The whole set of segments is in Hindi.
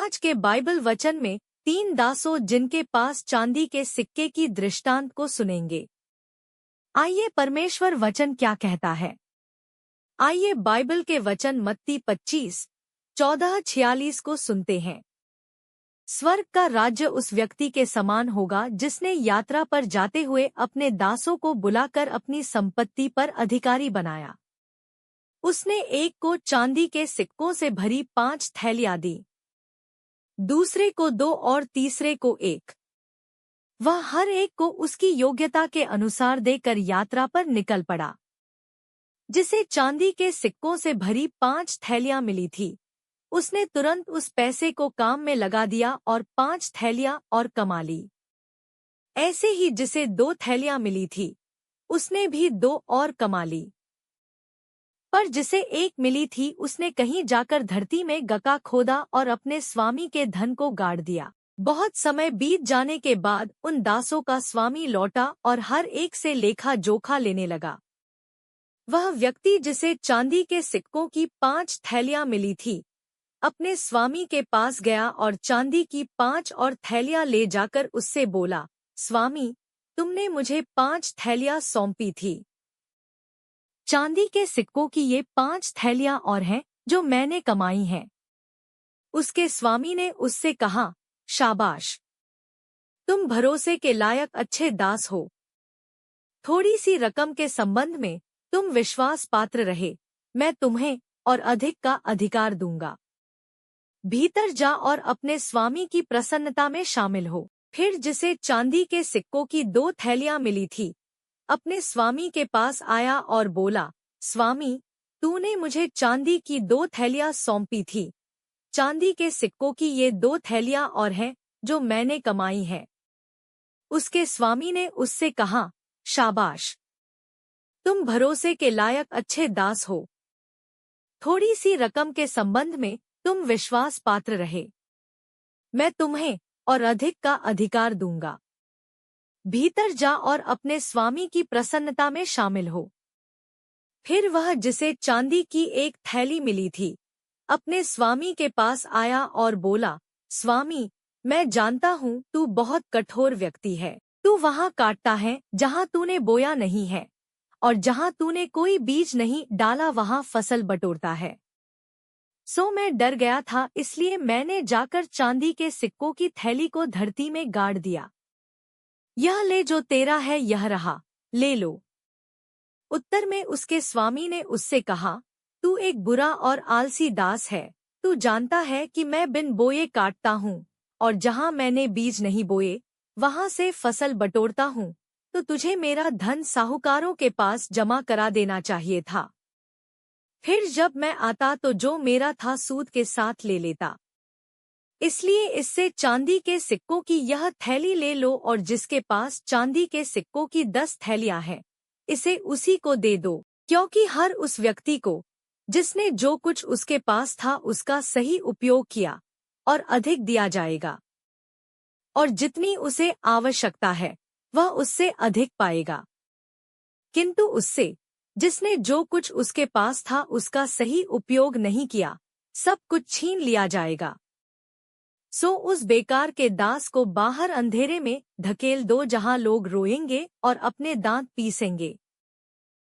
आज के बाइबल वचन में 3 दासों जिनके पास चांदी के सिक्के की दृष्टांत को सुनेंगे। आइए परमेश्वर वचन क्या कहता है। आइए बाइबल के वचन मत्ती 25:14-46 को सुनते हैं। स्वर्ग का राज्य उस व्यक्ति के समान होगा जिसने यात्रा पर जाते हुए अपने दासों को बुलाकर अपनी संपत्ति पर अधिकारी बनाया। उसने एक को चांदी के सिक्कों से भरी 5 थैलियां दी, दूसरे को 2 और तीसरे को 1। वह हर एक को उसकी योग्यता के अनुसार देकर यात्रा पर निकल पड़ा। जिसे चांदी के सिक्कों से भरी 5 थैलियां मिली थी, उसने तुरंत उस पैसे को काम में लगा दिया और 5 थैलियां और कमा ली। ऐसे ही जिसे 2 थैलियां मिली थी, उसने भी 2 और कमा ली। पर जिसे 1 मिली थी, उसने कहीं जाकर धरती में गड्ढा खोदा और अपने स्वामी के धन को गाड़ दिया। बहुत समय बीत जाने के बाद उन दासों का स्वामी लौटा और हर एक से लेखा जोखा लेने लगा। वह व्यक्ति जिसे चांदी के सिक्कों की 5 थैलियां मिली थी, अपने स्वामी के पास गया और चांदी की 5 और थैलियां ले जाकर उससे बोला, स्वामी, तुमने मुझे 5 थैलियां सौंपी थी। चांदी के सिक्कों की ये 5 थैलियां और हैं जो मैंने कमाई हैं। उसके स्वामी ने उससे कहा, शाबाश, तुम भरोसे के लायक अच्छे दास हो। थोड़ी सी रकम के संबंध में तुम विश्वास पात्र रहे, मैं तुम्हें और अधिक का अधिकार दूंगा। भीतर जा और अपने स्वामी की प्रसन्नता में शामिल हो। फिर जिसे चांदी के सिक्कों की 2 थैलियां मिली थी, अपने स्वामी के पास आया और बोला, स्वामी, तूने मुझे चांदी की 2 थैलियां सौंपी थी। चांदी के सिक्कों की ये 2 थैलियां और हैं जो मैंने कमाई हैं। उसके स्वामी ने उससे कहा, शाबाश, तुम भरोसे के लायक अच्छे दास हो। थोड़ी सी रकम के संबंध में तुम विश्वास पात्र रहे, मैं तुम्हें और अधिक का अधिकार दूंगा। भीतर जा और अपने स्वामी की प्रसन्नता में शामिल हो। फिर वह जिसे चांदी की 1 थैली मिली थी, अपने स्वामी के पास आया और बोला, स्वामी, मैं जानता हूँ तू बहुत कठोर व्यक्ति है। तू वहाँ काटता है जहाँ तूने बोया नहीं है, और जहाँ तूने कोई बीज नहीं डाला वहाँ फसल बटोरता है। सो मैं डर गया था, इसलिए मैंने जाकर चांदी के सिक्कों की थैली को धरती में गाड़ दिया। यह ले, जो तेरा है यह रहा, ले लो। उत्तर में उसके स्वामी ने उससे कहा, तू एक बुरा और आलसी दास है। तू जानता है कि मैं बिन बोए काटता हूँ, और जहाँ मैंने बीज नहीं बोए वहाँ से फसल बटोरता हूँ। तो तुझे मेरा धन साहूकारों के पास जमा करा देना चाहिए था। फिर जब मैं आता तो जो मेरा था सूद के साथ ले लेता। इसलिए इससे चांदी के सिक्कों की यह थैली ले लो, और जिसके पास चांदी के सिक्कों की 10 थैलियां हैं, इसे उसी को दे दो। क्योंकि हर उस व्यक्ति को जिसने जो कुछ उसके पास था उसका सही उपयोग किया, और अधिक दिया जाएगा, और जितनी उसे आवश्यकता है वह उससे अधिक पाएगा। किंतु उससे जिसने जो कुछ उसके पास था उसका सही उपयोग नहीं किया, सब कुछ छीन लिया जाएगा। सो उस बेकार के दास को बाहर अंधेरे में धकेल दो, जहाँ लोग रोएंगे और अपने दांत पीसेंगे।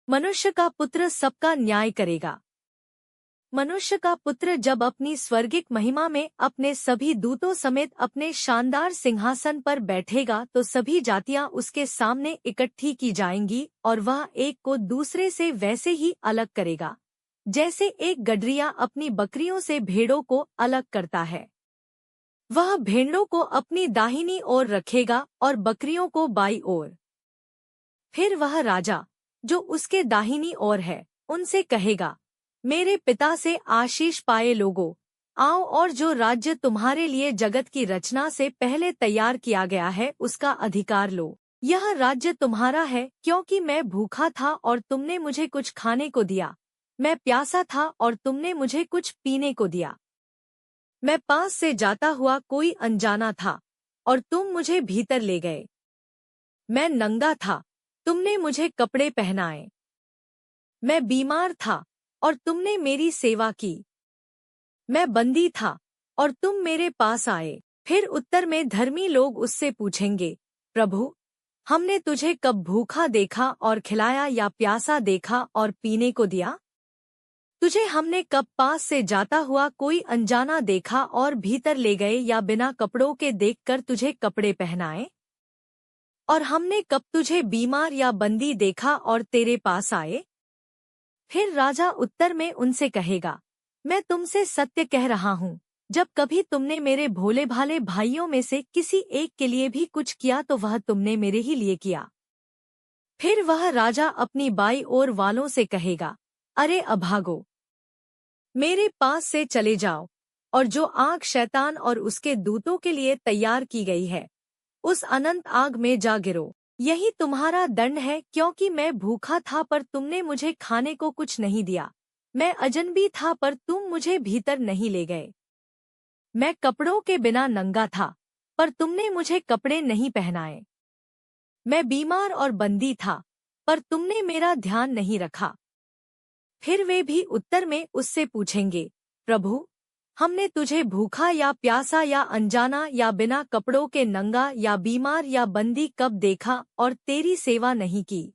मनुष्य का पुत्र सबका न्याय करेगा। मनुष्य का पुत्र जब अपनी स्वर्गिक महिमा में अपने सभी दूतों समेत अपने शानदार सिंहासन पर बैठेगा, तो सभी जातियां उसके सामने इकट्ठी की जाएंगी, और वह एक को दूसरे से वैसे ही अलग करेगा, जैसे एक गडरिया अपनी बकरियों से भेड़ों को अलग करता है। वह भेड़ों को अपनी दाहिनी ओर रखेगा और बकरियों को बाईं ओर। फिर वह राजा जो उसके दाहिनी ओर है उनसे कहेगा, मेरे पिता से आशीष पाए लोगों, आओ और जो राज्य तुम्हारे लिए जगत की रचना से पहले तैयार किया गया है उसका अधिकार लो। यह राज्य तुम्हारा है, क्योंकि मैं भूखा था और तुमने मुझे कुछ खाने को दिया, मैं प्यासा था और तुमने मुझे कुछ पीने को दिया, मैं पास से जाता हुआ कोई अनजाना था और तुम मुझे भीतर ले गए, मैं नंगा था, तुमने मुझे कपड़े पहनाए, मैं बीमार था और तुमने मेरी सेवा की, मैं बंदी था और तुम मेरे पास आए। फिर उत्तर में धर्मी लोग उससे पूछेंगे, प्रभु, हमने तुझे कब भूखा देखा और खिलाया, या प्यासा देखा और पीने को दिया? तुझे हमने कब पास से जाता हुआ कोई अनजाना देखा और भीतर ले गए, या बिना कपड़ों के देखकर तुझे कपड़े पहनाए? और हमने कब तुझे बीमार या बंदी देखा और तेरे पास आए? फिर राजा उत्तर में उनसे कहेगा, मैं तुमसे सत्य कह रहा हूँ, जब कभी तुमने मेरे भोले भाले भाइयों में से किसी एक के लिए भी कुछ किया तो वह तुमने मेरे ही लिए किया। फिर वह राजा अपनी बाई ओर वालों से कहेगा, अरे अभागो, मेरे पास से चले जाओ, और जो आग शैतान और उसके दूतों के लिए तैयार की गई है, उस अनंत आग में जा गिरो। यही तुम्हारा दंड है, क्योंकि मैं भूखा था पर तुमने मुझे खाने को कुछ नहीं दिया, मैं अजनबी था पर तुम मुझे भीतर नहीं ले गए, मैं कपड़ों के बिना नंगा था पर तुमने मुझे कपड़े नहीं पहनाए, मैं बीमार और बंदी था पर तुमने मेरा ध्यान नहीं रखा। फिर वे भी उत्तर में उससे पूछेंगे, प्रभु, हमने तुझे भूखा या प्यासा या अनजाना या बिना कपड़ों के नंगा या बीमार या बंदी कब देखा और तेरी सेवा नहीं की?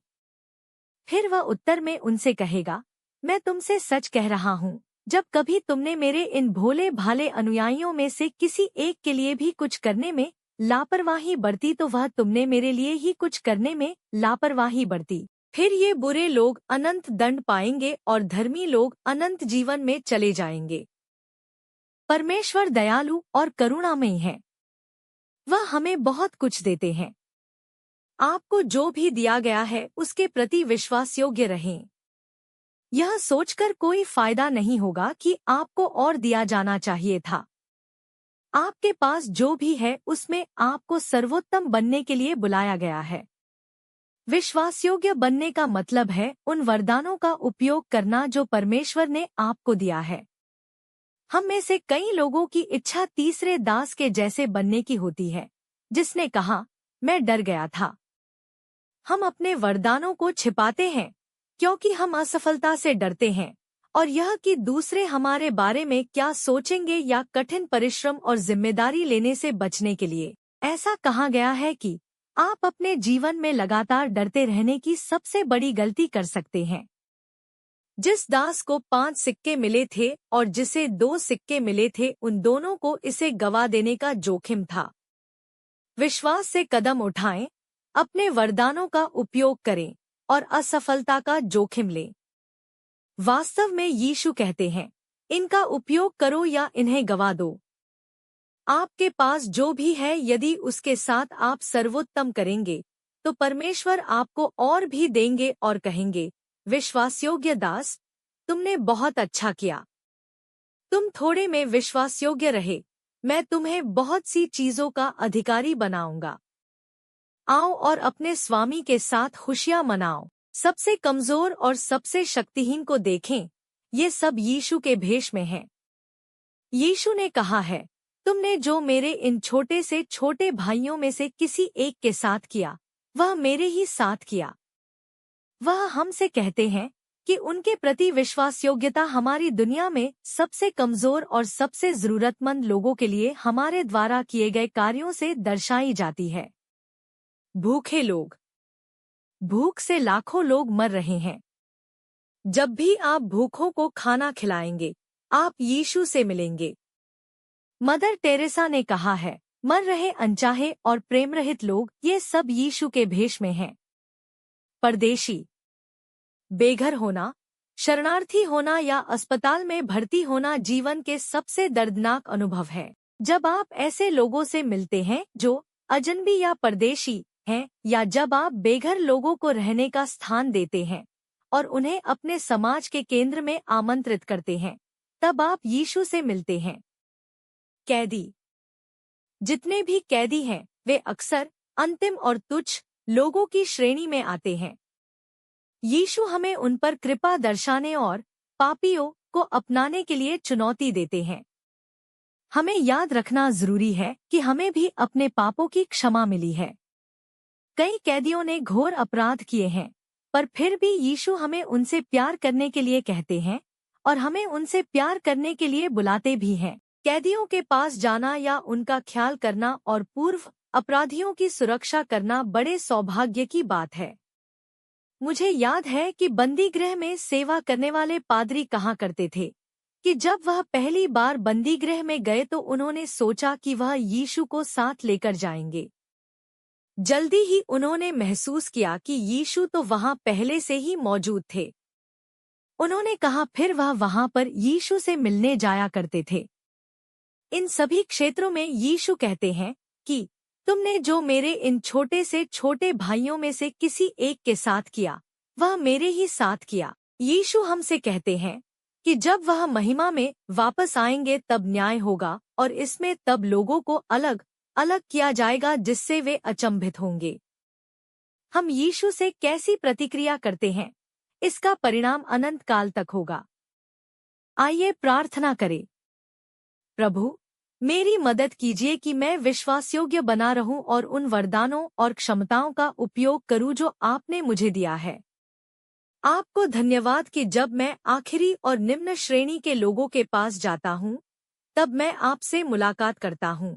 फिर वह उत्तर में उनसे कहेगा, मैं तुमसे सच कह रहा हूँ, जब कभी तुमने मेरे इन भोले भाले अनुयायियों में से किसी एक के लिए भी कुछ करने में लापरवाही बरती तो वह तुमने मेरे लिए ही कुछ करने में लापरवाही बरती। फिर ये बुरे लोग अनंत दंड पाएंगे और धर्मी लोग अनंत जीवन में चले जाएंगे। परमेश्वर दयालु और करुणामयी है, वह हमें बहुत कुछ देते हैं। आपको जो भी दिया गया है उसके प्रति विश्वास योग्य रहें। यह सोचकर कोई फायदा नहीं होगा कि आपको और दिया जाना चाहिए था। आपके पास जो भी है उसमें आपको सर्वोत्तम बनने के लिए बुलाया गया है। विश्वासयोग्य बनने का मतलब है उन वरदानों का उपयोग करना जो परमेश्वर ने आपको दिया है। हम में से कई लोगों की इच्छा तीसरे दास के जैसे बनने की होती है, जिसने कहा, मैं डर गया था। हम अपने वरदानों को छिपाते हैं क्योंकि हम असफलता से डरते हैं, और यह कि दूसरे हमारे बारे में क्या सोचेंगे, या कठिन परिश्रम और जिम्मेदारी लेने से बचने के लिए। ऐसा कहा गया है कि आप अपने जीवन में लगातार डरते रहने की सबसे बड़ी गलती कर सकते हैं। जिस दास को 5 सिक्के मिले थे और जिसे 2 सिक्के मिले थे, उन दोनों को इसे गवा देने का जोखिम था। विश्वास से कदम उठाएं, अपने वरदानों का उपयोग करें और असफलता का जोखिम लें। वास्तव में यीशु कहते हैं, इनका उपयोग करो या इन्हें गवा दो। आपके पास जो भी है, यदि उसके साथ आप सर्वोत्तम करेंगे तो परमेश्वर आपको और भी देंगे और कहेंगे, विश्वासयोग्य दास, तुमने बहुत अच्छा किया। तुम थोड़े में विश्वासयोग्य रहे, मैं तुम्हें बहुत सी चीजों का अधिकारी बनाऊंगा। आओ और अपने स्वामी के साथ खुशियां मनाओ। सबसे कमजोर और सबसे शक्तिहीन को देखें, ये सब यीशु के भेष में हैं। यीशु ने कहा है, तुमने जो मेरे इन छोटे से छोटे भाइयों में से किसी एक के साथ किया, वह मेरे ही साथ किया। वह हमसे कहते हैं कि उनके प्रति विश्वासयोग्यता हमारी दुनिया में सबसे कमजोर और सबसे जरूरतमंद लोगों के लिए हमारे द्वारा किए गए कार्यों से दर्शाई जाती है। भूखे लोग। भूख से लाखों लोग मर रहे हैं। जब भी आप भूखों को खाना खिलाएंगे, आप यीशु से मिलेंगे। मदर टेरेसा ने कहा है, मर रहे अनचाहे और प्रेम रहित लोग, ये सब यीशु के भेष में हैं। परदेशी। बेघर होना, शरणार्थी होना या अस्पताल में भर्ती होना जीवन के सबसे दर्दनाक अनुभव है। जब आप ऐसे लोगों से मिलते हैं जो अजनबी या परदेशी हैं, या जब आप बेघर लोगों को रहने का स्थान देते हैं और उन्हें अपने समाज के केंद्र में आमंत्रित करते हैं, तब आप यीशु से मिलते हैं। कैदी। जितने भी कैदी हैं, वे अक्सर अंतिम और तुच्छ लोगों की श्रेणी में आते हैं। यीशु हमें उन पर कृपा दर्शाने और पापियों को अपनाने के लिए चुनौती देते हैं। हमें याद रखना जरूरी है कि हमें भी अपने पापों की क्षमा मिली है। कई कैदियों ने घोर अपराध किए हैं, पर फिर भी यीशु हमें उनसे प्यार करने के लिए कहते हैं और हमें उनसे प्यार करने के लिए बुलाते भी हैं। कैदियों के पास जाना या उनका ख्याल करना और पूर्व अपराधियों की सुरक्षा करना बड़े सौभाग्य की बात है। मुझे याद है कि बंदीगृह में सेवा करने वाले पादरी कहा करते थे कि जब वह पहली बार बंदीगृह में गए तो उन्होंने सोचा कि वह यीशु को साथ लेकर जाएंगे। जल्दी ही उन्होंने महसूस किया कि यीशु तो वहां पहले से ही मौजूद थे। उन्होंने कहा फिर वह वहां पर यीशु से मिलने जाया करते थे। इन सभी क्षेत्रों में यीशु कहते हैं कि तुमने जो मेरे इन छोटे से छोटे भाइयों में से किसी एक के साथ किया, वह मेरे ही साथ किया। यीशु हमसे कहते हैं कि जब वह महिमा में वापस आएंगे तब न्याय होगा और इसमें तब लोगों को अलग अलग किया जाएगा जिससे वे अचंभित होंगे। हम यीशु से कैसी प्रतिक्रिया करते हैं, इसका परिणाम अनंत काल तक होगा। आइए प्रार्थना करें। प्रभु, मेरी मदद कीजिए कि मैं विश्वासयोग्य बना रहूं और उन वरदानों और क्षमताओं का उपयोग करूं जो आपने मुझे दिया है। आपको धन्यवाद कि जब मैं आखिरी और निम्न श्रेणी के लोगों के पास जाता हूं, तब मैं आपसे मुलाकात करता हूं।